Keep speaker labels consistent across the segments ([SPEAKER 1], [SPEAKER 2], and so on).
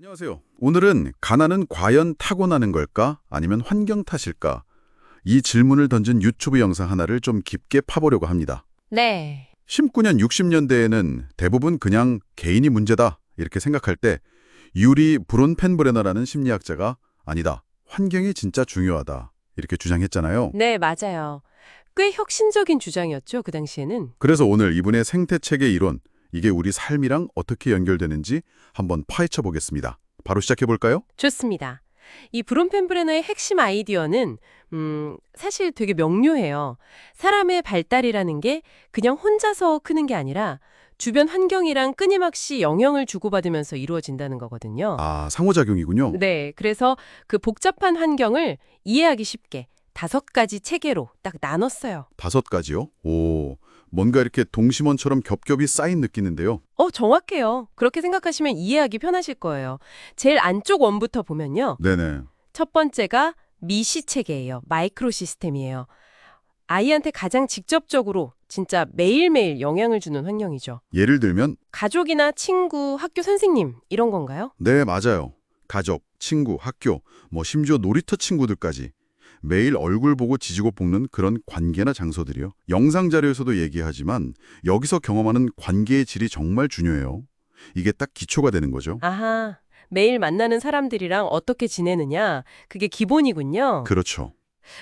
[SPEAKER 1] 안녕하세요. 오늘은 가난은 과연 타고나는 걸까? 아니면 환경 탓일까? 이 질문을 던진 유튜브 영상 하나를 좀 깊게 파보려고 합니다.
[SPEAKER 2] 네.
[SPEAKER 1] 19년 60년대에는 대부분 그냥 개인이 문제다 이렇게 생각할 때 유리 브론펜브레너라는 심리학자가 아니다. 환경이 진짜 중요하다. 이렇게 주장했잖아요.
[SPEAKER 2] 네, 맞아요. 꽤 혁신적인 주장이었죠, 그 당시에는.
[SPEAKER 1] 그래서 오늘 이분의 생태체계 이론, 이게 우리 삶이랑 어떻게 연결되는지 한번 파헤쳐 보겠습니다. 바로 시작해 볼까요?
[SPEAKER 2] 좋습니다. 이 브론펜브레너의 핵심 아이디어는 사실 되게 명료해요. 사람의 발달이라는 게 그냥 혼자서 크는 게 아니라 주변 환경이랑 끊임없이 영향을 주고받으면서 이루어진다는 거거든요.
[SPEAKER 1] 아, 상호작용이군요.
[SPEAKER 2] 네, 그래서 그 복잡한 환경을 이해하기 쉽게 5가지 체계로 딱 나눴어요.
[SPEAKER 1] 5가지요? 오, 뭔가 이렇게 동심원처럼 겹겹이 쌓인 느끼는데요.
[SPEAKER 2] 정확해요. 그렇게 생각하시면 이해하기 편하실 거예요. 제일 안쪽 원부터 보면요.
[SPEAKER 1] 네네.
[SPEAKER 2] 첫 번째가 미시 체계예요. 마이크로 시스템이에요. 아이한테 가장 직접적으로 진짜 매일매일 영향을 주는 환경이죠.
[SPEAKER 1] 예를 들면,
[SPEAKER 2] 가족이나 친구, 학교 선생님 이런 건가요?
[SPEAKER 1] 네, 맞아요. 가족, 친구, 학교, 심지어 놀이터 친구들까지 매일 얼굴 보고 지지고 볶는 그런 관계나 장소들이요. 영상 자료에서도 얘기하지만 여기서 경험하는 관계의 질이 정말 중요해요. 이게 딱 기초가 되는 거죠.
[SPEAKER 2] 아하, 매일 만나는 사람들이랑 어떻게 지내느냐, 그게 기본이군요.
[SPEAKER 1] 그렇죠.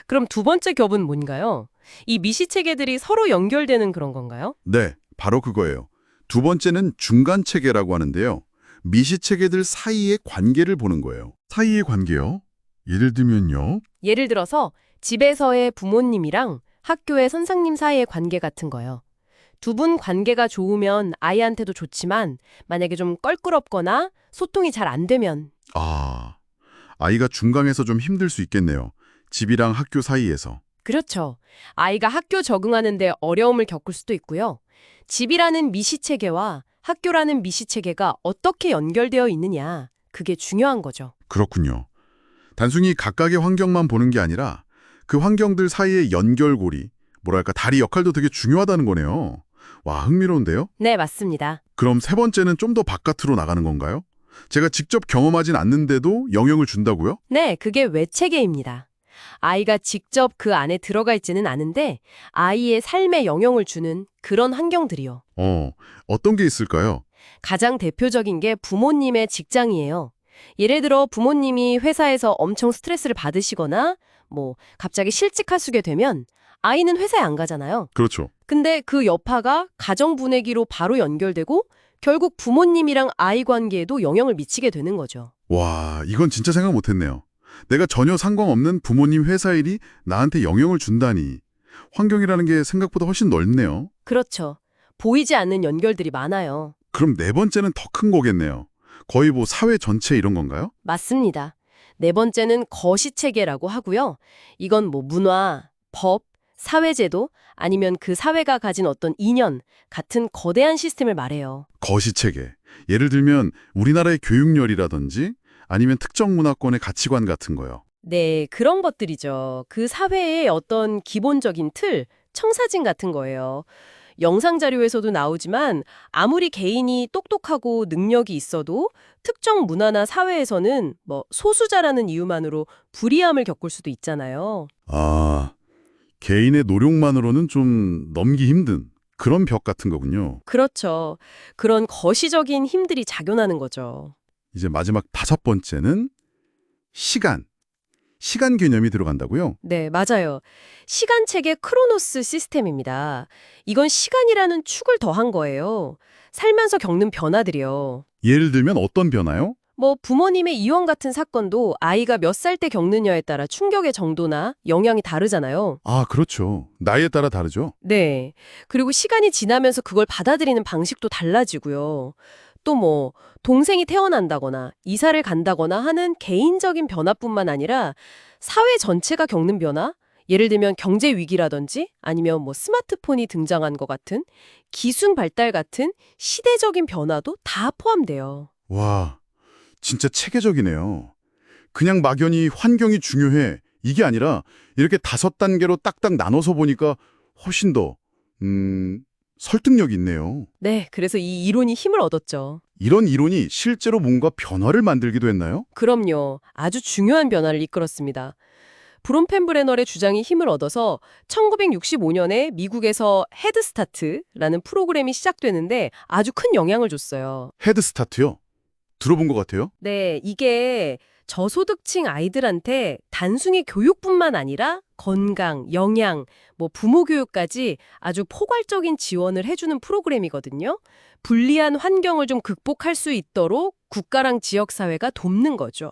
[SPEAKER 2] 그럼 두 번째 겹은 뭔가요? 이 미시 체계들이 서로 연결되는 그런 건가요?
[SPEAKER 1] 네, 바로 그거예요. 두 번째는 중간 체계라고 하는데요. 미시 체계들 사이의 관계를 보는 거예요. 사이의 관계요? 예를 들면요.
[SPEAKER 2] 예를 들어서 집에서의 부모님이랑 학교의 선생님 사이의 관계 같은 거요. 두 분 관계가 좋으면 아이한테도 좋지만 만약에 좀 껄끄럽거나 소통이 잘 안 되면
[SPEAKER 1] 아, 아이가 중간에서 좀 힘들 수 있겠네요. 집이랑 학교 사이에서.
[SPEAKER 2] 그렇죠. 아이가 학교 적응하는데 어려움을 겪을 수도 있고요. 집이라는 미시체계와 학교라는 미시체계가 어떻게 연결되어 있느냐, 그게 중요한 거죠.
[SPEAKER 1] 그렇군요. 단순히 각각의 환경만 보는 게 아니라 그 환경들 사이의 연결고리, 뭐랄까 다리 역할도 되게 중요하다는 거네요. 와, 흥미로운데요?
[SPEAKER 2] 네, 맞습니다.
[SPEAKER 1] 그럼 세 번째는 좀 더 바깥으로 나가는 건가요? 제가 직접 경험하진 않는데도 영향을 준다고요?
[SPEAKER 2] 네, 그게 외체계입니다. 아이가 직접 그 안에 들어가 있지는 않은데 아이의 삶에 영향을 주는 그런 환경들이요.
[SPEAKER 1] 어떤 게 있을까요?
[SPEAKER 2] 가장 대표적인 게 부모님의 직장이에요. 예를 들어 부모님이 회사에서 엄청 스트레스를 받으시거나 갑자기 실직하시게 되면 아이는 회사에 안 가잖아요.
[SPEAKER 1] 그렇죠.
[SPEAKER 2] 근데 그 여파가 가정 분위기로 바로 연결되고 결국 부모님이랑 아이 관계에도 영향을 미치게 되는 거죠.
[SPEAKER 1] 와, 이건 진짜 생각 못했네요. 내가 전혀 상관없는 부모님 회사 일이 나한테 영향을 준다니. 환경이라는 게 생각보다 훨씬 넓네요.
[SPEAKER 2] 그렇죠. 보이지 않는 연결들이 많아요.
[SPEAKER 1] 그럼 네 번째는 더 큰 거겠네요. 거의 사회 전체 이런 건가요?
[SPEAKER 2] 맞습니다. 네 번째는 거시체계라고 하고요. 이건 문화, 법, 사회제도 아니면 그 사회가 가진 어떤 인연 같은 거대한 시스템을 말해요.
[SPEAKER 1] 거시체계. 예를 들면 우리나라의 교육열이라든지 아니면 특정 문화권의 가치관 같은 거요.
[SPEAKER 2] 네, 그런 것들이죠. 그 사회의 어떤 기본적인 틀, 청사진 같은 거예요. 영상 자료에서도 나오지만 아무리 개인이 똑똑하고 능력이 있어도 특정 문화나 사회에서는 소수자라는 이유만으로 불이함을 겪을 수도 있잖아요.
[SPEAKER 1] 아, 개인의 노력만으로는 좀 넘기 힘든 그런 벽 같은 거군요.
[SPEAKER 2] 그렇죠. 그런 거시적인 힘들이 작용하는 거죠.
[SPEAKER 1] 이제 마지막 5번째는 시간. 시간 개념이 들어간다고요?
[SPEAKER 2] 네, 맞아요. 시간체계 크로노스 시스템입니다. 이건 시간이라는 축을 더한 거예요. 살면서 겪는 변화들이요.
[SPEAKER 1] 예를 들면 어떤 변화요?
[SPEAKER 2] 부모님의 이혼 같은 사건도 아이가 몇 살 때 겪느냐에 따라 충격의 정도나 영향이 다르잖아요.
[SPEAKER 1] 아, 그렇죠. 나이에 따라 다르죠.
[SPEAKER 2] 네. 그리고 시간이 지나면서 그걸 받아들이는 방식도 달라지고요. 또 동생이 태어난다거나 이사를 간다거나 하는 개인적인 변화뿐만 아니라 사회 전체가 겪는 변화? 예를 들면 경제 위기라든지 아니면 스마트폰이 등장한 것 같은 기술 발달 같은 시대적인 변화도 다 포함돼요.
[SPEAKER 1] 와, 진짜 체계적이네요. 그냥 막연히 환경이 중요해. 이게 아니라 이렇게 5단계로 딱딱 나눠서 보니까 훨씬 더 설득력이 있네요.
[SPEAKER 2] 네, 그래서 이 이론이 힘을 얻었죠.
[SPEAKER 1] 이런 이론이 실제로 뭔가 변화를 만들기도 했나요?
[SPEAKER 2] 그럼요. 아주 중요한 변화를 이끌었습니다. 브롬펜브레널의 주장이 힘을 얻어서 1965년에 미국에서 헤드스타트라는 프로그램이 시작되는데 아주 큰 영향을 줬어요.
[SPEAKER 1] 헤드스타트요? 들어본 것 같아요.
[SPEAKER 2] 네, 이게 저소득층 아이들한테 단순히 교육뿐만 아니라 건강, 영양, 부모 교육까지 아주 포괄적인 지원을 해주는 프로그램이거든요. 불리한 환경을 좀 극복할 수 있도록 국가랑 지역사회가 돕는 거죠.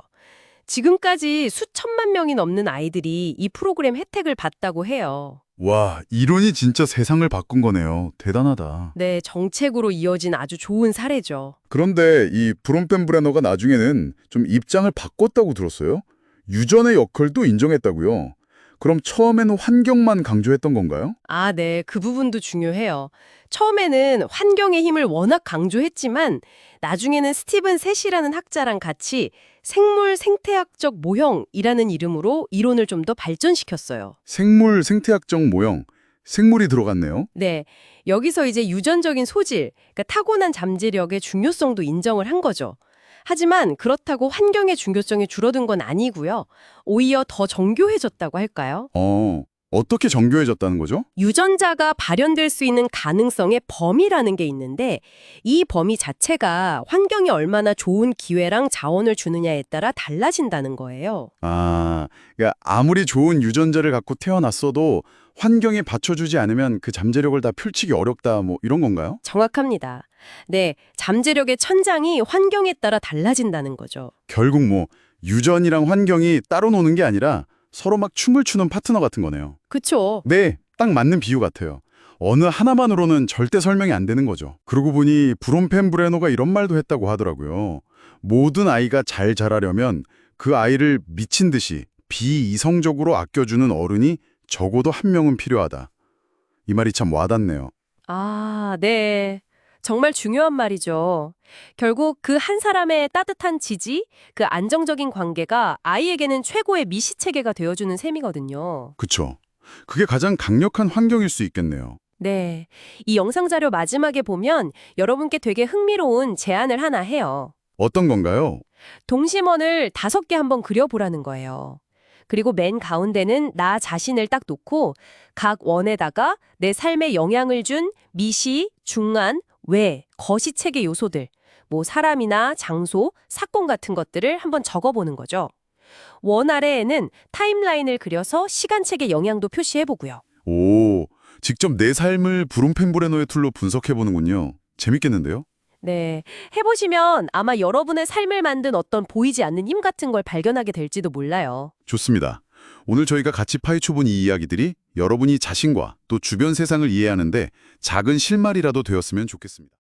[SPEAKER 2] 지금까지 수천만 명이 넘는 아이들이 이 프로그램 혜택을 받다고 해요.
[SPEAKER 1] 와, 이론이 진짜 세상을 바꾼 거네요. 대단하다.
[SPEAKER 2] 네, 정책으로 이어진 아주 좋은 사례죠.
[SPEAKER 1] 그런데 이 브롬펜브레너가 나중에는 좀 입장을 바꿨다고 들었어요. 유전의 역할도 인정했다고요. 그럼 처음에는 환경만 강조했던 건가요?
[SPEAKER 2] 아, 네. 그 부분도 중요해요. 처음에는 환경의 힘을 워낙 강조했지만 나중에는 스티븐 셋이라는 학자랑 같이 생물 생태학적 모형이라는 이름으로 이론을 좀 더 발전시켰어요.
[SPEAKER 1] 생물 생태학적 모형, 생물이 들어갔네요.
[SPEAKER 2] 네. 여기서 이제 유전적인 소질, 그러니까 타고난 잠재력의 중요성도 인정을 한 거죠. 하지만 그렇다고 환경의 중요성이 줄어든 건 아니고요. 오히려 더 정교해졌다고 할까요?
[SPEAKER 1] 어떻게 정교해졌다는 거죠?
[SPEAKER 2] 유전자가 발현될 수 있는 가능성의 범위라는 게 있는데 이 범위 자체가 환경이 얼마나 좋은 기회랑 자원을 주느냐에 따라 달라진다는 거예요.
[SPEAKER 1] 그러니까 아무리 좋은 유전자를 갖고 태어났어도 환경에 받쳐주지 않으면 그 잠재력을 다 펼치기 어렵다, 이런 건가요?
[SPEAKER 2] 정확합니다. 네, 잠재력의 천장이 환경에 따라 달라진다는 거죠.
[SPEAKER 1] 결국 유전이랑 환경이 따로 노는 게 아니라 서로 막 춤을 추는 파트너 같은 거네요.
[SPEAKER 2] 그쵸?
[SPEAKER 1] 네, 딱 맞는 비유 같아요. 어느 하나만으로는 절대 설명이 안 되는 거죠. 그러고 보니 브롬펜브레너가 이런 말도 했다고 하더라고요. 모든 아이가 잘 자라려면 그 아이를 미친 듯이 비이성적으로 아껴주는 어른이 적어도 한 명은 필요하다. 이 말이 참 와닿네요.
[SPEAKER 2] 아, 네. 정말 중요한 말이죠. 결국 그 한 사람의 따뜻한 지지, 그 안정적인 관계가 아이에게는 최고의 미시체계가 되어주는 셈이거든요.
[SPEAKER 1] 그쵸. 그게 가장 강력한 환경일 수 있겠네요.
[SPEAKER 2] 네. 이 영상 자료 마지막에 보면 여러분께 되게 흥미로운 제안을 하나 해요.
[SPEAKER 1] 어떤 건가요?
[SPEAKER 2] 동심원을 5개 한번 그려보라는 거예요. 그리고 맨 가운데는 나 자신을 딱 놓고 각 원에다가 내 삶에 영향을 준 미시, 중안, 외, 거시책의 요소들, 사람이나 장소, 사건 같은 것들을 한번 적어보는 거죠. 원 아래에는 타임라인을 그려서 시간책의 영향도 표시해보고요.
[SPEAKER 1] 오, 직접 내 삶을 브롬펜브레너의 툴로 분석해보는군요. 재밌겠는데요?
[SPEAKER 2] 네, 해보시면 아마 여러분의 삶을 만든 어떤 보이지 않는 힘 같은 걸 발견하게 될지도 몰라요.
[SPEAKER 1] 좋습니다. 오늘 저희가 같이 파헤쳐본 이 이야기들이 여러분이 자신과 또 주변 세상을 이해하는데 작은 실마리라도 되었으면 좋겠습니다.